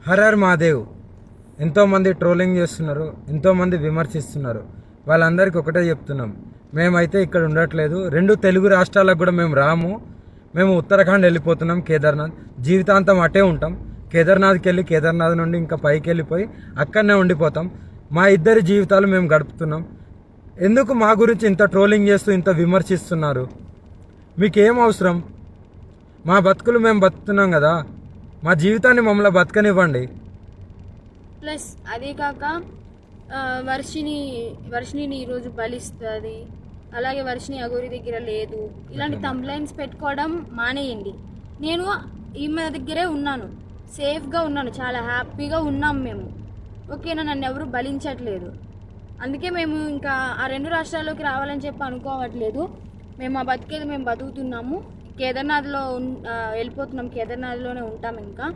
Her her Mahadev. ఎంతోమంది trolling చేస్తున్నారు, ఎంతోమంది విమర్శిస్తున్నారు. వాళ్ళందరికీ ఒకటే చెప్తున్నాం, మేమైతే ఇక్కడ ఉండట్లేదు. 2 తెలుగు రాష్ట్రాలకు కూడా మేము రాము. మేము ఉత్తరాఖండ్ వెళ్ళిపోతున్నాం, కేదార్నాథ్. జీవితాంతం అటే ఉంటాం. కేదార్నాథ్కి వెళ్ళి కేదార్నాథ్ నుండి ఇంకా పైకి వెళ్ళిపోయి అక్కడనే ఉండిపోతాం. మా ఇద్దరి జీవితాలు మేము గడుపుతున్నాం. ఎందుకు మా గురించి ఇంత ట్రోలింగ్ చేస్తూ ఇంత విమర్శిస్తున్నారు? మీకేం అవసరం? మా బతుకులు మేము బతుకుతున్నాం కదా, మా జీవితాన్ని మమ్మల్ని బతకనివ్వండి. ప్లస్ అదే కాక వర్షిని ఈరోజు బలిస్తుంది, అలాగే వర్షిని అగోరి దగ్గర లేదు, ఇలాంటి తంబ్లైన్స్ పెట్టుకోవడం మానేయండి. నేను ఈమె దగ్గరే ఉన్నాను, సేఫ్గా ఉన్నాను, చాలా హ్యాపీగా ఉన్నాం మేము. ఓకేనా, నన్ను ఎవరు బలించట్లేదు. అందుకే మేము ఇంకా ఆ 2 రాష్ట్రాల్లోకి రావాలని చెప్పి అనుకోవట్లేదు. మేము ఆ బతికేది మేము బతుకుతున్నాము. కేదార్నాథ్లో వెళ్ళిపోతున్నాం, కేదార్నాథ్లోనే ఉంటాం ఇంకా.